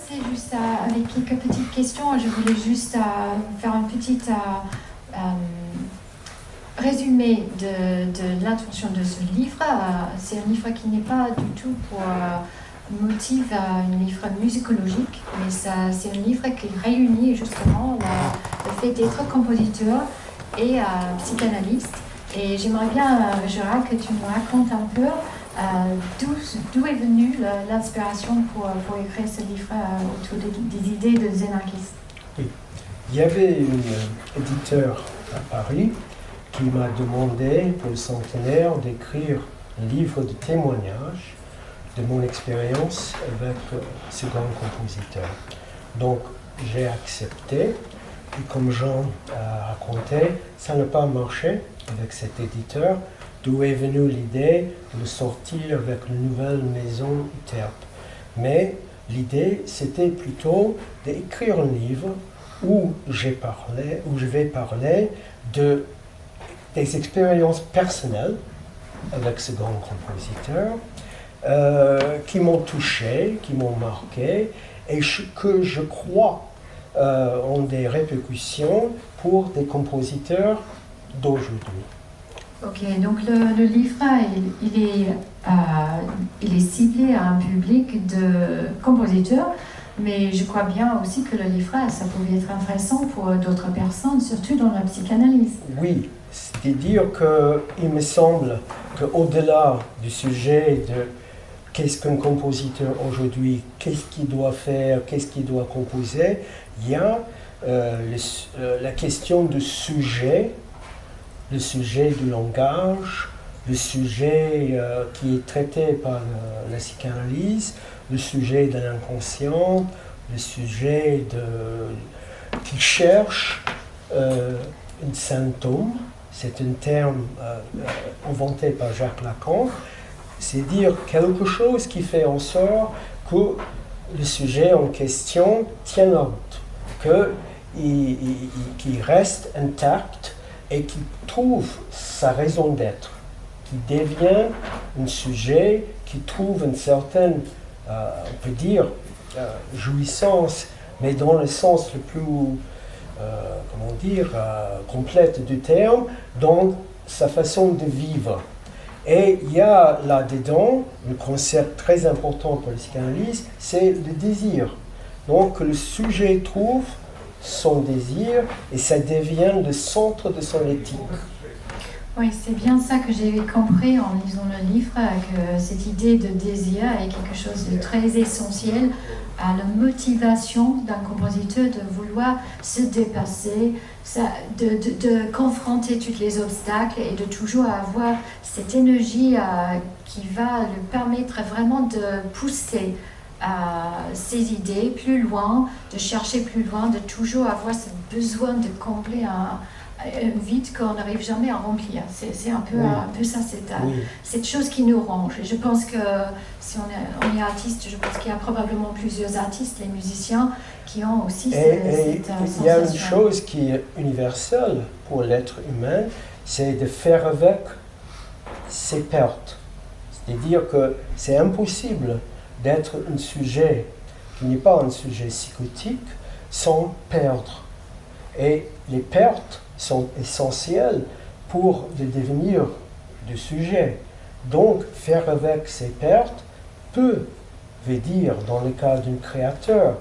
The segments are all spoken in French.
commencer juste avec quelques petites questions. Je voulais juste faire un petit résumé de l'intention de ce livre. C'est un livre qui n'est pas du tout pour motif un livre musicologique, mais c'est un livre qui réunit justement le fait d'être compositeur et psychanalyste. Et j'aimerais bien, Gérard, que tu nous racontes un peu d'où est venue l'inspiration pour écrire ce livre autour des idées de Xenakis. Oui. Il y avait un éditeur à Paris qui m'a demandé pour le centenaire d'écrire un livre de témoignages de mon expérience avec ce grand compositeur. Donc j'ai accepté, et comme Jean a raconté, ça n'a pas marché avec cet éditeur, d'où est venue l'idée de le sortir avec une nouvelle maison Euterpe. Mais l'idée, c'était plutôt d'écrire un livre où je vais parler des expériences personnelles avec ce grand compositeur, qui m'ont touché, qui m'ont marqué, et que je crois ont des répercussions pour des compositeurs d'aujourd'hui. Ok, donc le livre, il est ciblé à un public de compositeurs, mais je crois bien aussi que le livre, ça pouvait être intéressant pour d'autres personnes, surtout dans la psychanalyse. Oui, c'est-à-dire qu'il me semble qu'au-delà du sujet de qu'est-ce qu'un compositeur aujourd'hui, qu'est-ce qu'il doit faire, qu'est-ce qu'il doit composer, il y a la question du sujet, le sujet du langage, le sujet qui est traité par la psychanalyse, le sujet de l'inconscient, le sujet qui cherche un symptôme. C'est un terme inventé par Jacques Lacan. C'est dire quelque chose qui fait en sorte que le sujet en question tient la route, qu'il reste intact et qu'il trouve sa raison d'être, qui devient un sujet qui trouve une certaine, on peut dire, jouissance, mais dans le sens le plus, complète du terme, dans sa façon de vivre. Et il y a là-dedans un concept très important pour la psychanalyse, c'est le désir. Donc le sujet trouve son désir et ça devient le centre de son éthique. Oui, c'est bien ça que j'ai compris en lisant le livre, que cette idée de désir est quelque chose de très essentiel à la motivation d'un compositeur de vouloir se dépasser, de confronter tous les obstacles et de toujours avoir cette énergie qui va lui permettre vraiment de pousser ses idées plus loin, de chercher plus loin, de toujours avoir ce besoin de combler un vide qu'on n'arrive jamais à remplir. C'est un peu ça, cette chose qui nous ronge. Et je pense que si on est artiste, je pense qu'il y a probablement plusieurs artistes, les musiciens, qui ont aussi cette sensation. Il y a une chose qui est universelle pour l'être humain, c'est de faire avec ses pertes. C'est-à-dire que c'est impossible d'être un sujet qui n'est pas un sujet psychotique sans perdre. Et les pertes sont essentielles pour le devenir du sujet. Donc, faire avec ces pertes veut dire, dans le cas d'un créateur,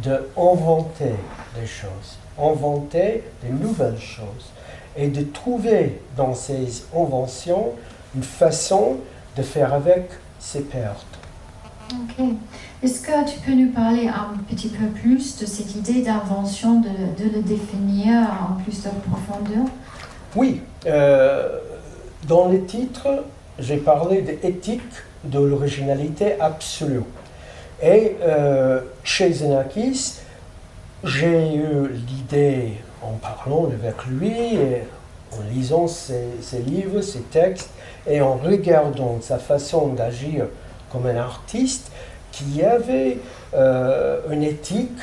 d'inventer des choses, inventer de nouvelles choses, et de trouver dans ces inventions une façon de faire avec ces pertes. Ok. Est-ce que tu peux nous parler un petit peu plus de cette idée d'invention, de le définir en plus de profondeur? Oui. Dans le titre, j'ai parlé d'éthique de l'originalité absolue. Et chez Xenakis, j'ai eu l'idée, en parlant avec lui, et en lisant ses livres, ses textes, et en regardant sa façon d'agir comme un artiste, qui avait une éthique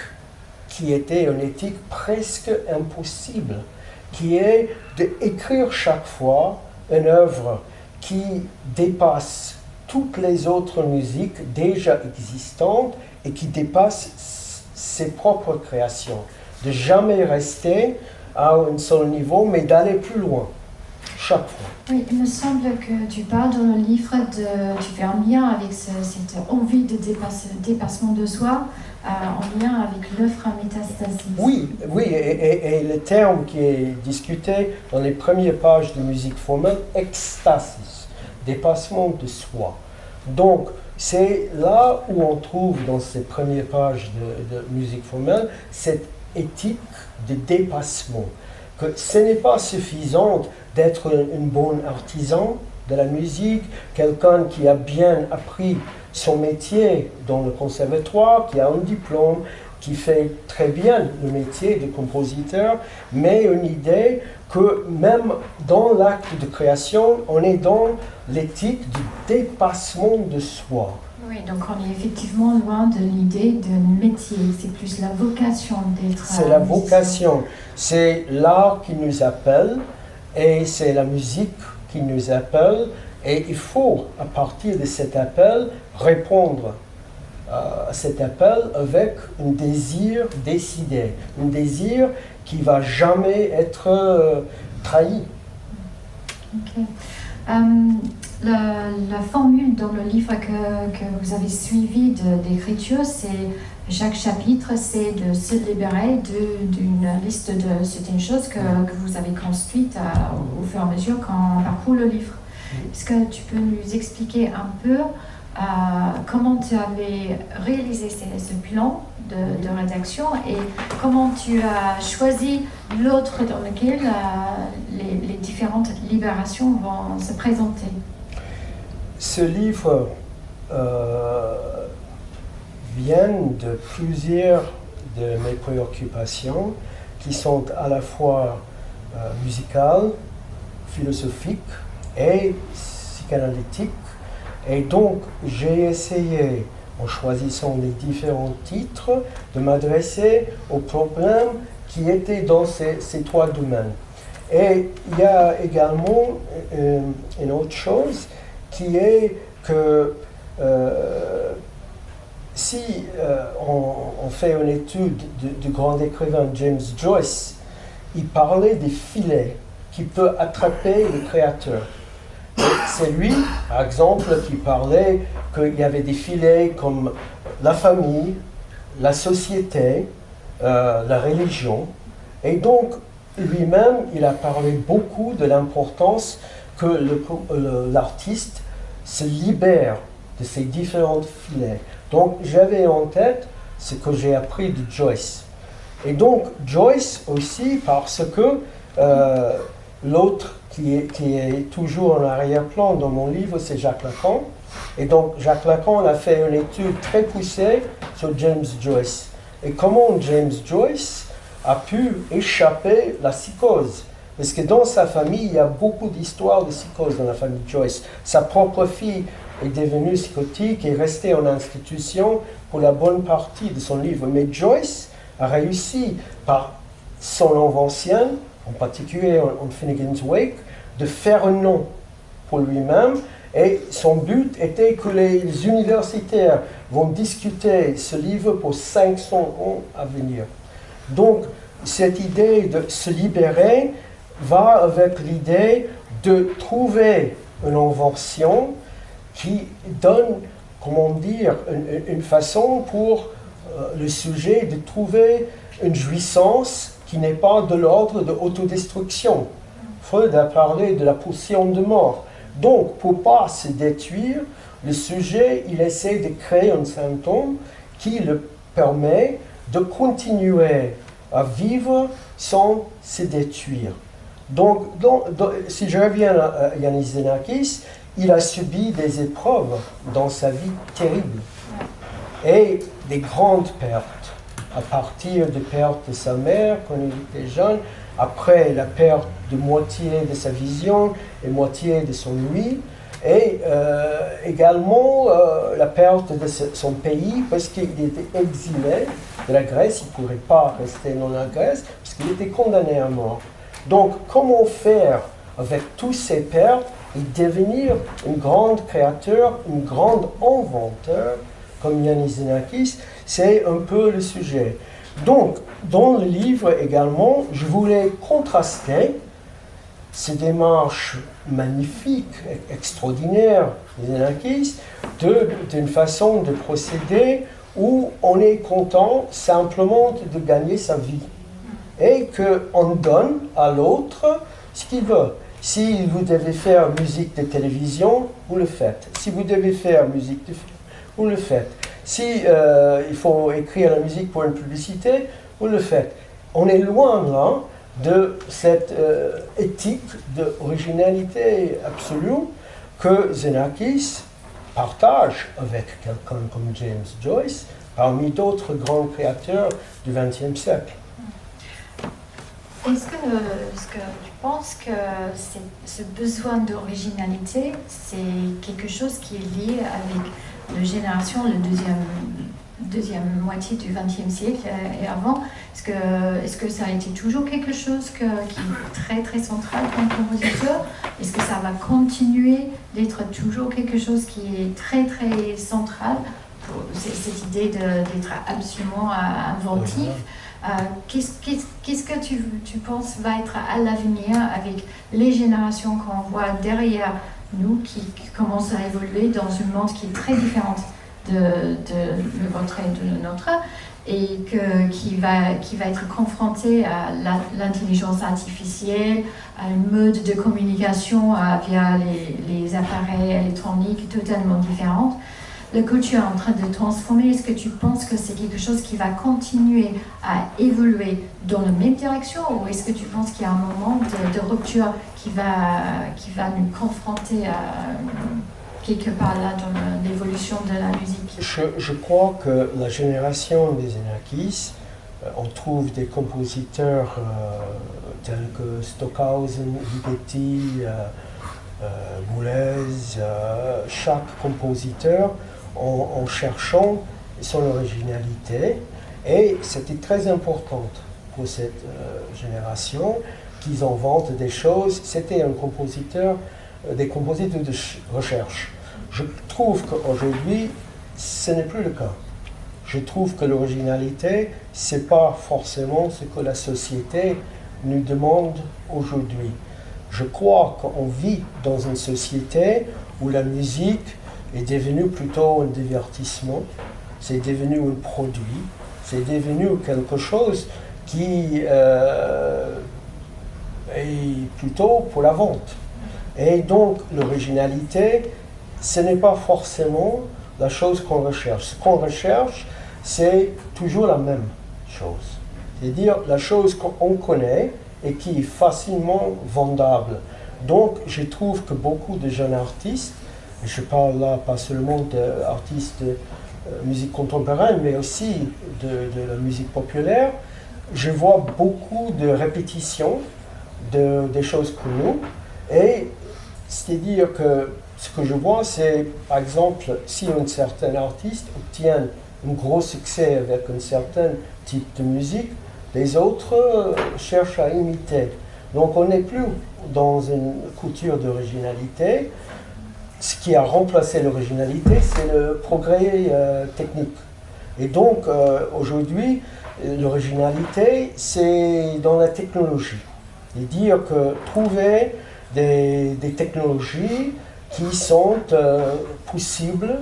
qui était une éthique presque impossible, qui est d'écrire chaque fois une œuvre qui dépasse toutes les autres musiques déjà existantes et qui dépasse ses propres créations, de jamais rester à un seul niveau, mais d'aller plus loin, chaque fois. Oui, il me semble que tu parles dans le livre tu fais un lien avec cette envie de dépassement de soi, en lien avec l'œuvre à métastasis. Oui, et le terme qui est discuté dans les premières pages de musique formelle, extasis, dépassement de soi. Donc, c'est là où on trouve dans ces premières pages de musique formelle cette éthique de dépassement. Que ce n'est pas suffisant d'être un bon artisan de la musique, quelqu'un qui a bien appris son métier dans le conservatoire, qui a un diplôme, qui fait très bien le métier de compositeur, mais une idée que même dans l'acte de création, on est dans l'éthique du dépassement de soi. Oui, donc on est effectivement loin de l'idée d'un métier, c'est plus la vocation d'être. C'est la vocation, c'est l'art qui nous appelle et c'est la musique qui nous appelle et il faut, à partir de cet appel, répondre à cet appel avec un désir décidé, un désir qui ne va jamais être trahi. Ok. La formule dans le livre que vous avez suivi d'écriture, c'est chaque chapitre, c'est de se libérer d'une liste de certaines choses que vous avez construites au fur et à mesure quand on parcourt le livre. Est-ce que tu peux nous expliquer un peu comment tu avais réalisé ce plan de rédaction et comment tu as choisi l'autre dans lequel les différentes libérations vont se présenter? Ce livre vient de plusieurs de mes préoccupations qui sont à la fois musicales, philosophiques et psychanalytiques. Et donc, j'ai essayé, en choisissant les différents titres, de m'adresser aux problèmes qui étaient dans ces trois domaines. Et il y a également une autre chose qui est que si on fait une étude du grand écrivain James Joyce, il parlait des filets qui peuvent attraper le créateur. C'est lui, par exemple, qui parlait qu'il y avait des filets comme la famille, la société, la religion. Et donc, lui-même, il a parlé beaucoup de l'importance que l'artiste se libère de ces différents filets. Donc, j'avais en tête ce que j'ai appris de Joyce. Et donc, Joyce aussi, parce que l'autre qui est toujours en arrière-plan dans mon livre, c'est Jacques Lacan. Et donc, Jacques Lacan a fait une étude très poussée sur James Joyce. Et comment James Joyce a pu échapper à la psychose. Parce que dans sa famille, il y a beaucoup d'histoires de psychose dans la famille Joyce. Sa propre fille est devenue psychotique et est restée en institution pour la bonne partie de son livre. Mais Joyce a réussi, par son invention, en particulier en Finnegan's Wake, de faire un nom pour lui-même. Et son but était que les universitaires vont discuter ce livre pour 500 ans à venir. Donc, cette idée de se libérer va avec l'idée de trouver une invention qui donne, comment dire, une façon pour le sujet de trouver une jouissance qui n'est pas de l'ordre de l'autodestruction. Freud a parlé de la pulsion de mort. Donc, pour ne pas se détruire, le sujet, il essaie de créer un symptôme qui le permet de continuer à vivre sans se détruire. Donc, si je reviens à Yannis Xenakis, il a subi des épreuves dans sa vie terribles et des grandes pertes, à partir de perte de sa mère quand il était jeune, après la perte de moitié de sa vision et moitié de son ouïe, et également la perte de son pays parce qu'il était exilé de la Grèce, il ne pourrait pas rester dans la Grèce parce qu'il était condamné à mort. Donc comment faire avec tous ces pertes et devenir un grand créateur, un grand inventeur comme Yannis Xenakis, c'est un peu le sujet. Donc, dans le livre également, je voulais contraster ces démarches magnifiques, extraordinaires de Xenakis, d'une façon de procéder où on est content simplement de gagner sa vie et qu'on donne à l'autre ce qu'il veut. Si vous devez faire musique de télévision, vous le faites. Si vous devez faire musique de film, vous le faites. Si il faut écrire la musique pour une publicité, vous le faites. On est loin là de cette éthique d'originalité absolue que Xenakis partage avec quelqu'un comme James Joyce, parmi d'autres grands créateurs du XXe siècle. Est-ce que tu penses que ce besoin d'originalité, c'est quelque chose qui est lié avec la génération, la deuxième moitié du XXe siècle et avant? Est-ce que ça a été toujours quelque chose qui est très très central comme compositeur? Est-ce que ça va continuer d'être toujours quelque chose qui est très très central pour cette idée d'être absolument inventif? Qu'est-ce que tu penses va être à l'avenir avec les générations qu'on voit derrière nous qui commencent à évoluer dans un monde qui est très différent de le vôtre et de le nôtre et qui va être confronté à l'intelligence artificielle, à un mode de communication via les appareils électroniques totalement différents. La culture est en train de transformer. Est-ce que tu penses que c'est quelque chose qui va continuer à évoluer dans la même direction ou est-ce que tu penses qu'il y a un moment de rupture qui va nous confronter à quelque part là dans l'évolution de la musique? Je crois que la génération des Xenakis, on trouve des compositeurs tels que Stockhausen, Ligeti, Boulez, chaque compositeur en cherchant son originalité. Et c'était très important pour cette génération qu'ils inventent des choses. C'était un compositeur, des compositeurs de recherche. Je trouve qu'aujourd'hui, ce n'est plus le cas. Je trouve que l'originalité, ce n'est pas forcément ce que la société nous demande aujourd'hui. Je crois qu'on vit dans une société où la musique est devenue plutôt un divertissement, c'est devenu un produit, c'est devenu quelque chose qui est plutôt pour la vente. Et donc l'originalité, ce n'est pas forcément la chose qu'on recherche. Ce qu'on recherche, c'est toujours la même chose. C'est-à-dire la chose qu'on connaît et qui est facilement vendable. Donc je trouve que beaucoup de jeunes artistes, et je parle là pas seulement d'artistes de musique contemporaine, mais aussi de la musique populaire, je vois beaucoup de répétitions des choses connues. Et c'est-à-dire que ce que je vois, c'est par exemple, si un certain artiste obtient un gros succès avec un certain type de musique, les autres cherchent à imiter. Donc on n'est plus dans une culture d'originalité. Ce qui a remplacé l'originalité, c'est le progrès technique. Et donc aujourd'hui, l'originalité, c'est dans la technologie. Et dire que trouver des technologies qui sont possibles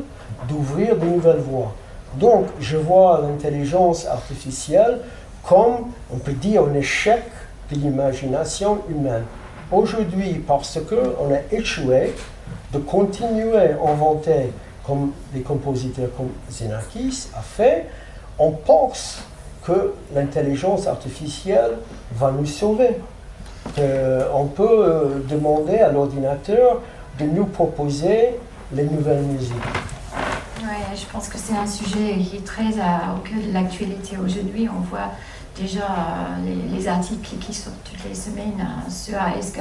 d'ouvrir de nouvelles voies. Donc je vois l'intelligence artificielle comme, on peut dire, un échec de l'imagination humaine. Aujourd'hui, parce qu'on a échoué de continuer à inventer comme des compositeurs comme Xenakis a fait, on pense que l'intelligence artificielle va nous sauver. On peut demander à l'ordinateur de nous proposer les nouvelles musiques. Oui, je pense que c'est un sujet qui est très au cœur de l'actualité aujourd'hui. On voit déjà les articles qui sortent toutes les semaines sur est-ce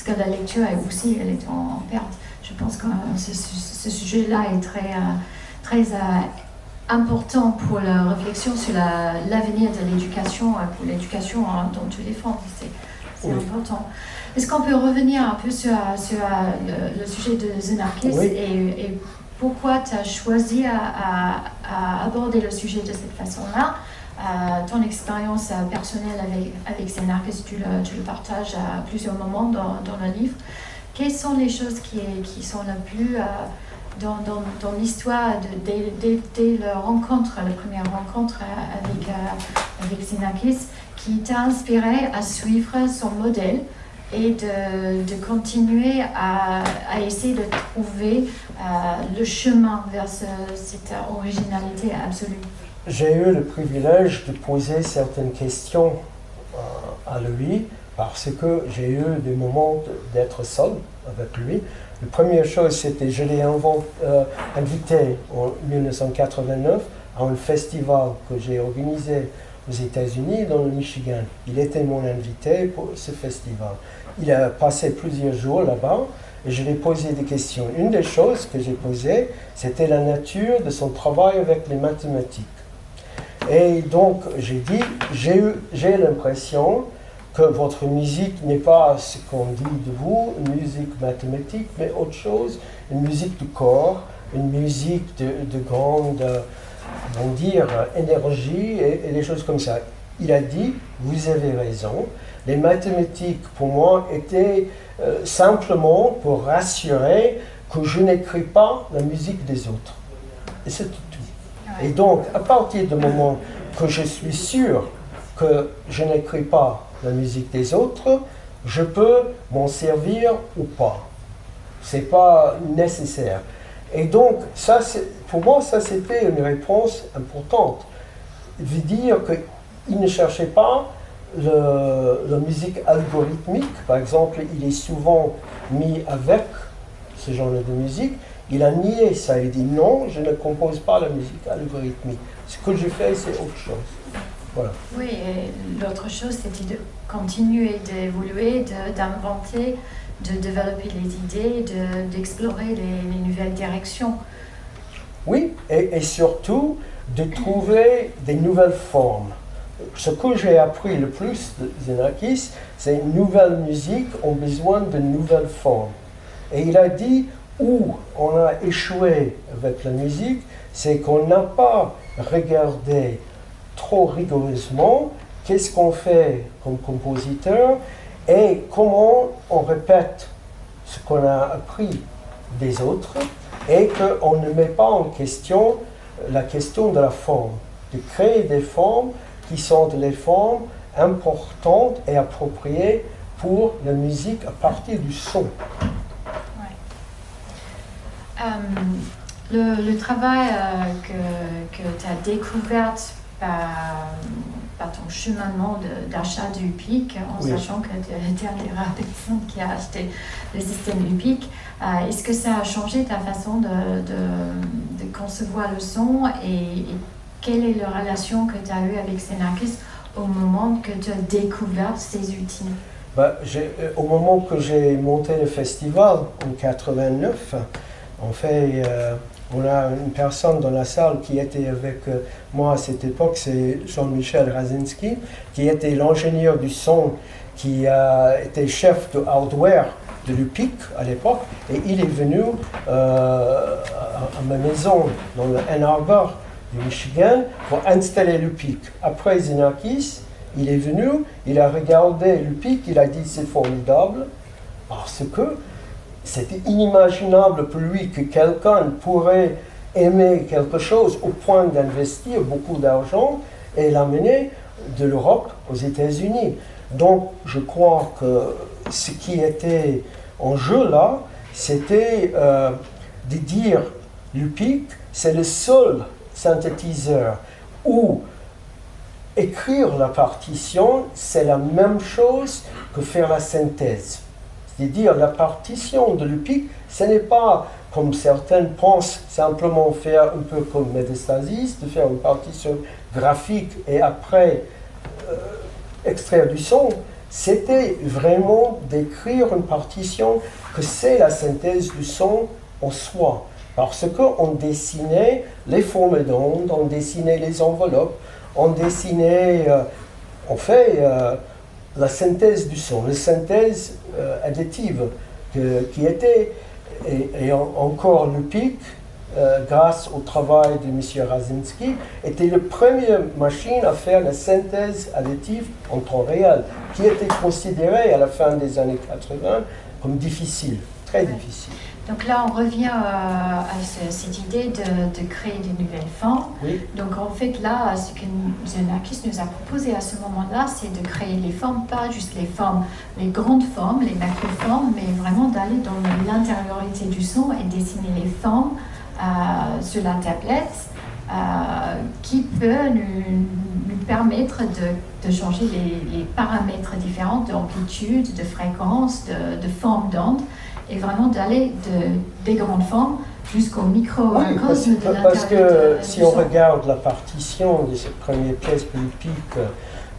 que la lecture est aussi elle est en perte. Je pense que ce sujet-là est très important pour la réflexion sur l'avenir de l'éducation, pour l'éducation dans tous les formes. C'est important. Est-ce qu'on peut revenir un peu sur le sujet de Xenakis et pourquoi tu as choisi à aborder le sujet de cette façon-là. Ton expérience personnelle avec Xenakis, tu le partages à plusieurs moments dans le livre. Quelles sont les choses qui sont le plus dans l'histoire dès la première rencontre avec Xenakis, qui t'a inspiré à suivre son modèle et de continuer à essayer de trouver le chemin vers cette originalité absolue? J'ai eu le privilège de poser certaines questions à lui parce que j'ai eu des moments d'être seul avec lui. La première chose, c'était je l'ai invité en 1989 à un festival que j'ai organisé aux États-Unis, dans le Michigan. Il était mon invité pour ce festival. Il a passé plusieurs jours là-bas et je lui ai posé des questions. Une des choses que j'ai posées, c'était la nature de son travail avec les mathématiques. Et donc, j'ai dit, j'ai l'impression que votre musique n'est pas ce qu'on dit de vous, une musique mathématique, mais autre chose, une musique du corps, une musique de grande, on va dire, énergie et des choses comme ça. Il a dit, vous avez raison, les mathématiques pour moi étaient simplement pour rassurer que je n'écris pas la musique des autres. Et c'est tout. Et donc, à partir du moment que je suis sûr que je n'écris pas la musique des autres, je peux m'en servir ou pas. Ce n'est pas nécessaire. Et donc, ça, pour moi, ça c'était une réponse importante. Il veut dire qu'il ne cherchait pas la musique algorithmique. Par exemple, il est souvent mis avec ce genre de musique. Il a nié ça, il dit non, je ne compose pas la musique algorithmique. Ce que je fais, c'est autre chose. Voilà. Oui, et l'autre chose, c'était de continuer d'évoluer, d'inventer, de développer les idées, d'explorer les nouvelles directions. Oui, et surtout de trouver des nouvelles formes. Ce que j'ai appris le plus de Xenakis, c'est une nouvelle musique ont besoin de nouvelles formes. Et il a dit, où on a échoué avec la musique, c'est qu'on n'a pas regardé trop rigoureusement qu'est-ce qu'on fait comme compositeur et comment on répète ce qu'on a appris des autres et qu'on ne met pas en question la question de la forme, de créer des formes qui sont des formes importantes et appropriées pour la musique à partir du son. Le travail que tu as découvert par ton cheminement d'achat du UPIC, en sachant que tu es la dernière personne qui a acheté le système UPIC, est-ce que ça a changé ta façon de concevoir le son et quelle est la relation que tu as eue avec Xenakis au moment que tu as découvert ces outils? Au moment que j'ai monté le festival en 89, en fait, on a une personne dans la salle qui était avec moi à cette époque, c'est Jean-Michel Razinski, qui était l'ingénieur du son, qui était chef de hardware de l'UPIC à l'époque, et il est venu à ma maison dans le Ann Arbor du Michigan pour installer l'UPIC. Après Xenakis, il est venu, il a regardé l'UPIC, il a dit c'est formidable, parce que c'était inimaginable pour lui que quelqu'un pourrait aimer quelque chose au point d'investir beaucoup d'argent et l'amener de l'Europe aux États-Unis. Donc, je crois que ce qui était en jeu là, c'était de dire l'UPIC, c'est le seul synthétiseur où écrire la partition, c'est la même chose que faire la synthèse. C'est-à-dire, la partition de l'UPIC, ce n'est pas, comme certains pensent, simplement faire un peu comme Metastasis, de faire une partition graphique et après extraire du son. C'était vraiment d'écrire une partition que c'est la synthèse du son en soi. Parce qu'on dessinait les formes d'ondes, on dessinait les enveloppes, on dessinait, la synthèse du son, la synthèse additive qui était, et encore l'UPIC, grâce au travail de M. Razinski, était la première machine à faire la synthèse additive en temps réel, qui était considérée à la fin des années 80 comme difficile, très difficile. Donc là, on revient à cette idée de créer de nouvelles formes. Oui. Donc en fait, là, ce que Xenakis nous a proposé à ce moment-là, c'est de créer les formes, pas juste les formes, les grandes formes, les macroformes, mais vraiment d'aller dans l'intériorité du son et dessiner les formes sur la tablette qui peut nous permettre de changer les paramètres différents d'amplitude, de fréquence, de forme d'onde, et vraiment d'aller des grandes formes jusqu'au microcosme de l'intérieur. Parce que si on regarde la partition de cette première pièce polypique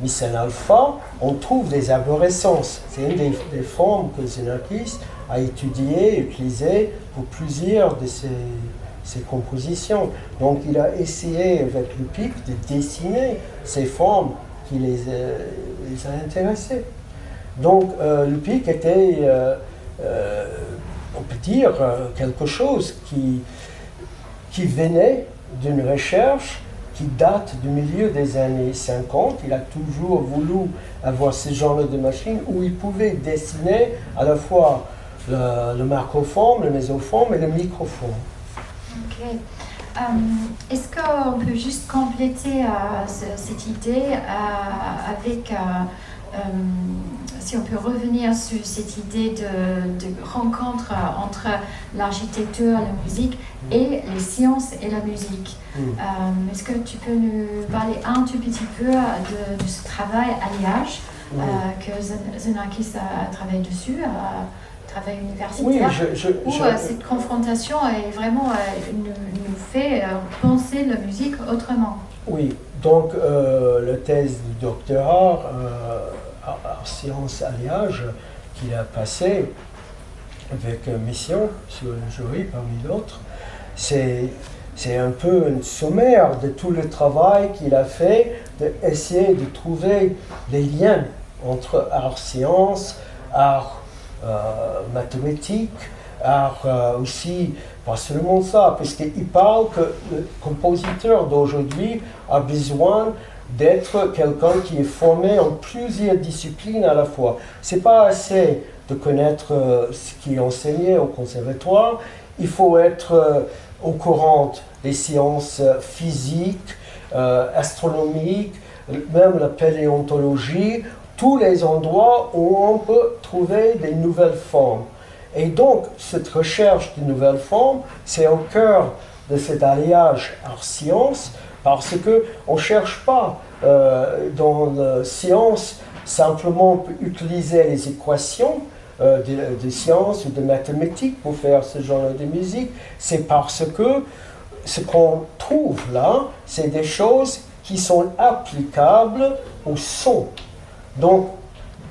Miss en alpha, on trouve des arborescences. C'est une des formes que Xenakis a étudiées, utilisées pour plusieurs de ses compositions. Donc il a essayé avec le pic de dessiner ces formes qui les a intéressées. Donc le pic était, on peut dire, quelque chose qui venait d'une recherche qui date du milieu des années 50. Il a toujours voulu avoir ce genre de machine où il pouvait dessiner à la fois le macroforme, le mésoforme et le microforme. Ok. Est-ce qu'on peut juste compléter cette idée avec, si on peut revenir sur cette idée de rencontre entre l'architecture, la musique et les sciences et la musique. Est-ce que tu peux nous parler un tout petit peu de ce travail alliage que Xenakis a travaillé dessus, travail universitaire, où cette confrontation est vraiment nous fait penser la musique autrement. Oui, donc la thèse du doctorat en sciences alliage qu'il a passé avec Mission sur le jury parmi d'autres, c'est un peu un sommaire de tout le travail qu'il a fait, d'essayer de trouver les liens entre art-science, art mathématique, art aussi, pas seulement ça, puisqu'il parle que le compositeur d'aujourd'hui a besoin d'être quelqu'un qui est formé en plusieurs disciplines à la fois. C'est pas assez de connaître ce qui est enseigné au conservatoire, il faut être au courant des sciences physiques, astronomiques, même la paléontologie, tous les endroits où on peut trouver des nouvelles formes. Et donc, cette recherche de nouvelles formes, c'est au cœur de cet alliage art-science, parce qu'on ne cherche pas dans la science simplement utiliser les équations de sciences ou de mathématiques pour faire ce genre de musique. C'est parce que ce qu'on trouve là, c'est des choses qui sont applicables au son. Donc,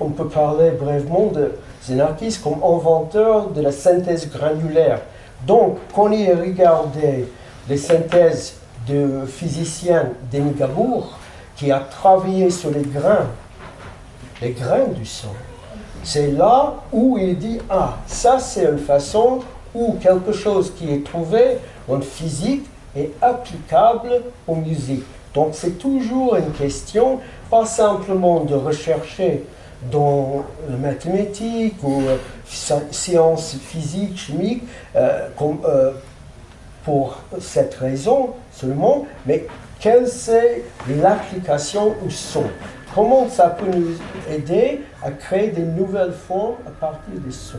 on peut parler brièvement de Xenakis comme inventeur de la synthèse granulaire. Donc, quand il regardait les synthèses de physicien Denis Gabor, qui a travaillé sur les grains du son, c'est là où il dit « Ah, ça c'est une façon où quelque chose qui est trouvé en physique est applicable aux musiques. » Donc c'est toujours une question, pas simplement de rechercher dans la mathématique ou sciences physiques, chimiques, pour cette raison seulement, mais quelle c'est l'application au son? Comment ça peut nous aider à créer des nouvelles formes à partir des sons?